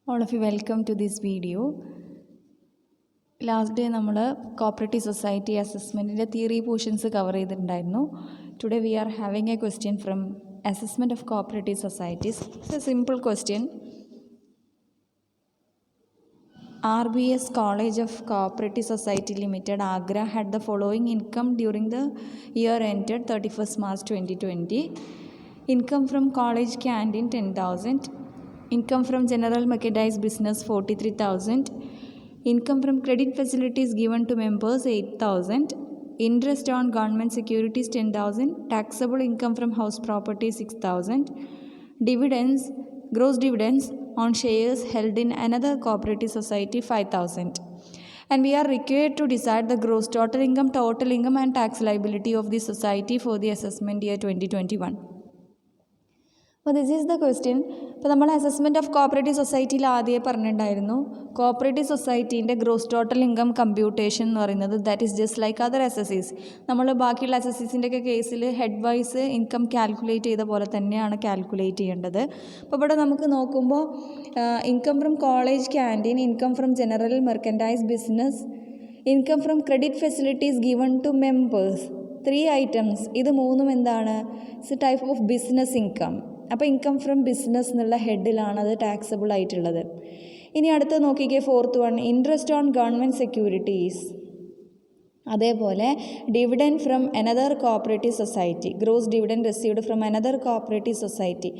All of you, welcome to this video. Last day നമ്മൾ cooperative society അസസ്മെൻറ്റിൻ്റെ theory portions cover ചെയ്തിട്ടുണ്ടായിരുന്നു. Today we are having a question from assessment of cooperative societies. It's a simple question. RBS College of Cooperative Society Limited, Agra had the following income during the year ended 31st March 2020. Income from college canteen 10,000. Income from general merchandise business 43,000. Income from credit facilities given to members 8,000. Interest on government securities 10,000. Taxable income from house property 6,000. Dividends, gross dividends on shares held in another cooperative society 5,000. And we are required to decide the gross total income and tax liability of the society for the assessment year 2021. അപ്പോൾ this is the question. ഇപ്പോൾ നമ്മൾ assessment of cooperative സൊസൈറ്റിയിൽ ആദ്യമേ പറഞ്ഞിട്ടുണ്ടായിരുന്നു, cooperative സൊസൈറ്റീൻ്റെ gross total income computation എന്ന് പറയുന്നത് that is just like other എസ്. നമ്മൾ ബാക്കിയുള്ള എസ് ഒക്കെ കേസിൽ ഹെഡ് വൈസ് ഇൻകം കാൽക്കുലേറ്റ് ചെയ്ത പോലെ തന്നെയാണ് കാൽക്കുലേറ്റ് ചെയ്യേണ്ടത്. അപ്പോൾ ഇവിടെ നമുക്ക് നോക്കുമ്പോൾ income from college canteen, income from general mercantile business, income from credit facilities given to members, 3 items. ഇത് മൂന്നും എന്താണ്? It's a type of business income. അപ്പോൾ ഇൻകം ഫ്രം ബിസിനസ് എന്നുള്ള ഹെഡിലാണ് അത് ടാക്സബിൾ ആയിട്ടുള്ളത്. ഇനി അടുത്ത് നോക്കിക്കേ, 4th one, interest on government securities. അതേപോലെ dividend from another cooperative society, gross dividend received from another cooperative society.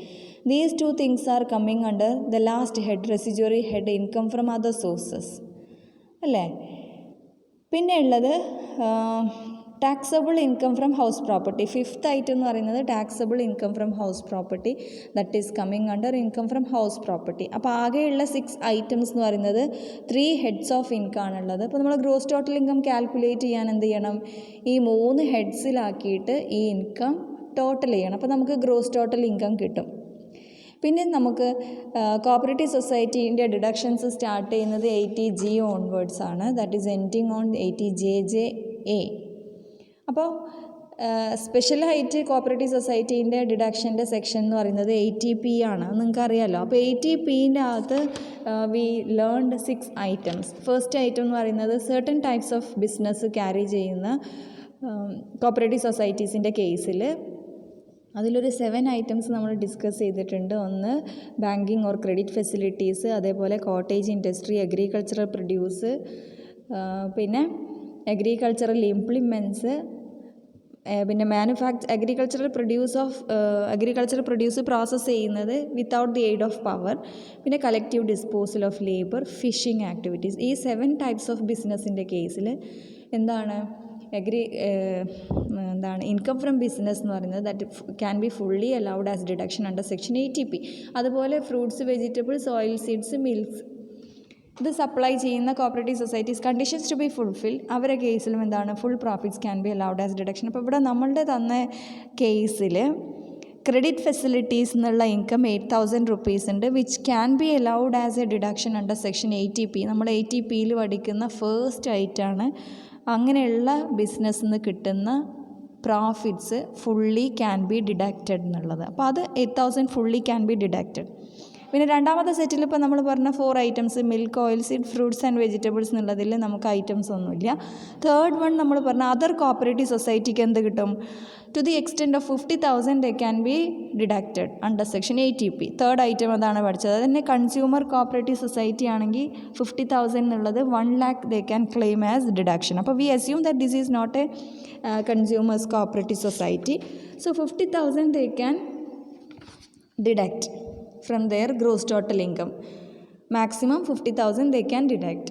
These 2 things are coming under the last head, residuary head, income from other sources അല്ലേ. പിന്നെ ഉള്ളത് taxable income from house property. 5th item എന്ന് പറയുന്നത് taxable income from house property, that is coming under income from house property. അപ്പോൾ ആകെയുള്ള 6 items എന്ന് പറയുന്നത് 3 heads of income ആണുള്ളത്. അപ്പോൾ നമ്മൾ ഗ്രോസ് ടോട്ടൽ ഇൻകം കാൽക്കുലേറ്റ് ചെയ്യാൻ എന്ത് ചെയ്യണം? ഈ 3 headsലാക്കിയിട്ട് ഈ ഇൻകം ടോട്ടൽ ചെയ്യണം. അപ്പോൾ നമുക്ക് ഗ്രോസ് ടോട്ടൽ ഇൻകം കിട്ടും. പിന്നെ നമുക്ക് കോപ്പറേറ്റീവ് സൊസൈറ്റീൻ്റെ ഡിഡക്ഷൻസ് സ്റ്റാർട്ട് ചെയ്യുന്നത് 80G ഓൺവേർഡ്സ് ആണ്, that is ending on 80JJA. അപ്പോൾ സ്പെഷ്യലായിട്ട് കോപ്പറേറ്റീവ് സൊസൈറ്റീൻ്റെ ഡിഡക്ഷൻ്റെ സെക്ഷൻ എന്ന് പറയുന്നത് 80P ആണ്, നിങ്ങൾക്ക് അറിയാമല്ലോ. അപ്പോൾ 80Pൻ്റെ അകത്ത് we learned 6 items. First item എന്ന് പറയുന്നത് certain types of business carry ചെയ്യുന്ന കോപ്പറേറ്റീവ് സൊസൈറ്റീസിൻ്റെ കേസിൽ അതിലൊരു 7 items നമ്മൾ ഡിസ്കസ് ചെയ്തിട്ടുണ്ട്. ഒന്ന് ബാങ്കിങ് ഓർ ക്രെഡിറ്റ് ഫെസിലിറ്റീസ്, അതേപോലെ കോട്ടേജ് ഇൻഡസ്ട്രി, അഗ്രികൾച്ചറൽ പ്രൊഡ്യൂസ്, പിന്നെ അഗ്രികൾച്ചറൽ ഇംപ്ലിമെൻറ്റ്സ്, പിന്നെ അഗ്രികൾച്ചറൽ പ്രൊഡ്യൂസ് പ്രോസസ്സ് ചെയ്യുന്നത് without the aid of power, പിന്നെ collective disposal of labour, fishing activities. ഈ 7 types ഓഫ് ബിസിനസ്സിൻ്റെ കേസിൽ എന്താണ് ഇൻകം ഫ്രം ബിസിനസ് എന്ന് പറയുന്നത് that can be fully allowed as deduction under section 80P. അതുപോലെ fruits, vegetables, oil seeds, milks ഇത് supply ചെയ്യുന്ന cooperative societies conditions to be fulfil, അവരുടെ കേസിലും എന്താണ് full profits can be allowed as deduction. അപ്പോൾ ഇവിടെ നമ്മളുടെ തന്ന കേസിൽ ക്രെഡിറ്റ് ഫെസിലിറ്റീസ് എന്നുള്ള ഇൻകം 8,000 rupees ഉണ്ട്, which can be allowed as a deduction under section 80P. നമ്മൾ 80Pയിൽ പഠിക്കുന്ന ഫസ്റ്റ് ഐറ്റാണ്. അങ്ങനെയുള്ള ബിസിനസ്സിൽ നിന്ന് കിട്ടുന്ന profits fully can be deducted എന്നുള്ളത്. അപ്പോൾ അത് 8,000 ഫുള്ളി ക്യാൻ ബി ഡിഡക്റ്റഡ്. പിന്നെ രണ്ടാമത്തെ സെറ്റിൽ ഇപ്പോൾ നമ്മൾ പറഞ്ഞ 4 items, milk, oil seed, fruits and vegetables എന്നുള്ളതിൽ നമുക്ക് ഐറ്റംസ് ഒന്നുമില്ല. 3rd വൺ നമ്മൾ പറഞ്ഞ അതർ കോപ്പറേറ്റീവ് സൊസൈറ്റിക്ക് എന്ത് കിട്ടും? To the extent of 50,000 they can be deducted under section 80P. 3rd item അതാണ് പഠിച്ചത്. അതുതന്നെ കൺസ്യൂമർ കോപ്പറേറ്റീവ് സൊസൈറ്റി ആണെങ്കിൽ 50,000 എന്നുള്ളത് 1 lakh they can claim as deduction. അപ്പോൾ we assume that this is not a consumers cooperative society. So 50,000 they can deduct from their gross total income. Maximum 50,000 they can deduct.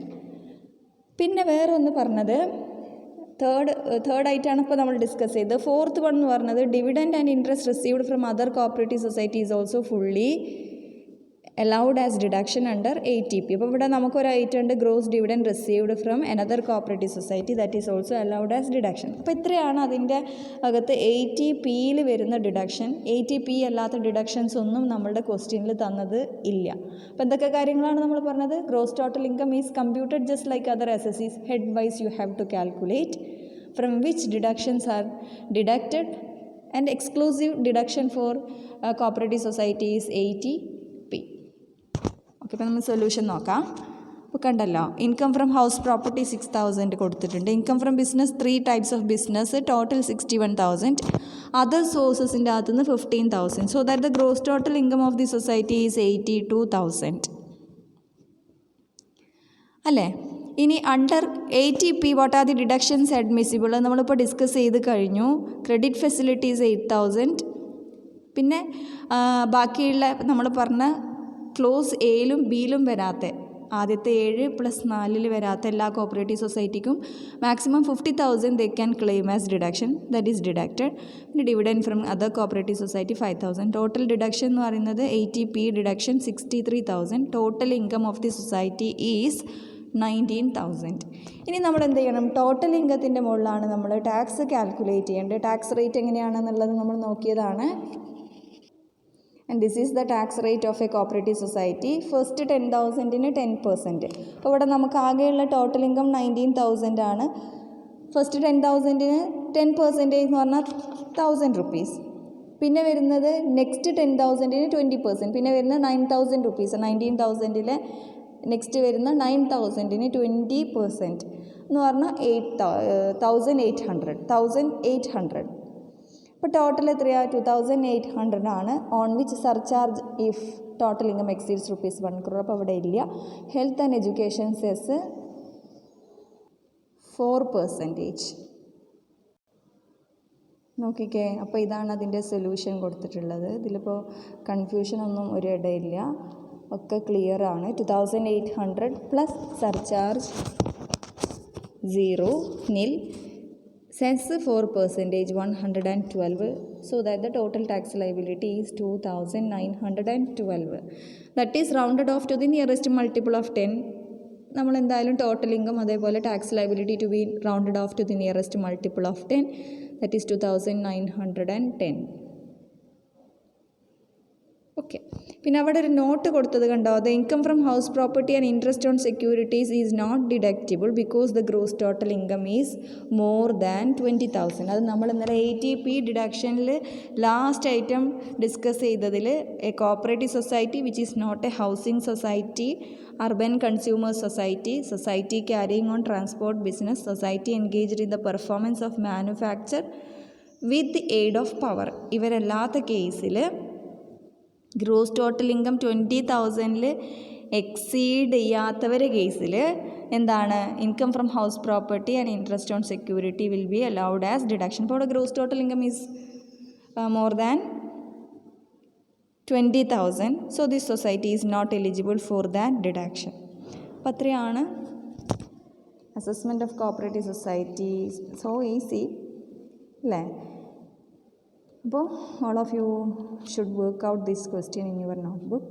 പിന്നെ വേറെ ഒന്ന് പറഞ്ഞത് third ആയിട്ടാണ് ഇപ്പോൾ നമ്മൾ ഡിസ്കസ് ചെയ്തത്. 4th one എന്ന് പറഞ്ഞത് dividend and interest received from other cooperative society is also fully allowed as deduction under 80P. അപ്പോൾ ഇവിടെ നമുക്കൊരു ഐറ്റം ഉണ്ട്, gross dividend received from another cooperative society, that is also allowed as deduction. അപ്പോൾ ഇത്രയാണ് അതിൻ്റെ അകത്ത് 80Pയിൽ വരുന്ന ഡിഡക്ഷൻ. 80P അല്ലാത്ത ഡിഡക്ഷൻസ് ഒന്നും നമ്മളുടെ ക്വസ്റ്റ്യനിൽ തന്നത് ഇല്ല. അപ്പോൾ എന്തൊക്കെ കാര്യങ്ങളാണ് നമ്മൾ പറഞ്ഞത്? Gross total income is computed just like other SSEs. Head wise you have to calculate from which deductions are deducted, and exclusive deduction for cooperative society is 80P. Okay, അപ്പോൾ നമ്മൾ സൊല്യൂഷൻ നോക്കാം. അപ്പോൾ കണ്ടല്ലോ, ഇൻകം ഫ്രം ഹൗസ് പ്രോപ്പർട്ടി 6,000 കൊടുത്തിട്ടുണ്ട്. Income from business 3 types of business, total 61,000. Other സോഴ്സസിൻ്റെ അകത്തു നിന്ന് 15,000. So that the gross total income of the society is 82,000 അല്ലേ. ഇനി under 80P what are the deductions admissible നമ്മളിപ്പോൾ ഡിസ്കസ് ചെയ്ത് കഴിഞ്ഞു. Credit facilities 8,000. പിന്നെ ബാക്കിയുള്ള നമ്മൾ പറഞ്ഞ ക്ലോസ് എയിലും ബിയിലും വരാത്ത ആദ്യത്തെ 7+4 വരാത്ത എല്ലാ കോപ്പറേറ്റീവ് സൊസൈറ്റിക്കും maximum 50,000 they can claim as deduction, that is deducted. പിന്നെ dividend from other cooperative society 5,000. Total deduction എന്ന് പറയുന്നത് 80P deduction 63,000. Total income of the society is 19,000. ഇനി നമ്മൾ എന്ത് ചെയ്യണം, ടോട്ടൽ ഇൻകത്തിൻ്റെ മുകളിലാണ് നമ്മൾ ടാക്സ് കാൽക്കുലേറ്റ് ചെയ്യേണ്ടത്. ടാക്സ് റേറ്റ് എങ്ങനെയാണെന്നുള്ളത് നമ്മൾ നോക്കിയതാണ്. And this is the tax rate of a cooperative society. First 10,000-ന് 10%. അപ്പോൾ ഇവിടെ നമുക്ക് ആകെയുള്ള ടോട്ടൽ ഇൻകം 19,000 ആണ്. ഫസ്റ്റ് 10,000-ന് 10% എന്ന് പറഞ്ഞാൽ 1,000 rupees. പിന്നെ വരുന്നത് നെക്സ്റ്റ് 10,000-ന് 20%. പിന്നെ വരുന്നത് 9,000 rupees. 19,000-ലെ നെക്സ്റ്റ് വരുന്ന 9,000-ന് 20% എന്ന് പറഞ്ഞാൽ 1,800. അപ്പോൾ ടോട്ടൽ എത്രയാണ്? 2,800 ആണ്. On which surcharge if total income exceeds ₹1 crore. അപ്പോൾ അവിടെ ഇല്ല. Health and education cess 4%. നോക്കിക്കേ, അപ്പോൾ ഇതാണ് അതിൻ്റെ സൊല്യൂഷൻ കൊടുത്തിട്ടുള്ളത്. ഇതിലിപ്പോൾ കൺഫ്യൂഷനൊന്നും ഒരു ഇടയില്ല, ഒക്കെ ക്ലിയർ ആണ്. 2,800 plus surcharge 0 nil cess 4% 112. So that the total tax liability is 2,912. That is rounded off to the nearest multiple of 10. നമ്മൾ എന്തായാലും ടോട്ടൽ ഇൻകം അതേപോലെ tax liability to be rounded off to the nearest multiple of 10. That is 2,910. Okay, പിന്നെ അവിടെ ഒരു note കൊടുത്തത് കണ്ടോ, the income from house property and interest on securities is not deductible because the gross total income is more than 20,000. അത് നമ്മൾ ഇന്നലെ 80P ഡിഡക്ഷനിൽ last item discuss ചെയ്തതിൽ a cooperative society which is not a housing society, urban consumer society carrying on transport business, society engaged in the performance of manufacture with the aid of power. ഇവരല്ലാത്ത കേസിൽ gross total income 20,000-ൽ exceed ചെയ്യാത്തവരെ കേസിൽ എന്താണ്, income from house property and interest on security will be allowed as deduction. അപ്പോൾ അവിടെ gross total income is more than 20,000. So this society is not eligible for that deduction. അപ്പോൾ അത്രയാണ് assessment of cooperative society. So easy അല്ലേ? അപ്പോൾ all of you should work out this question in your notebook.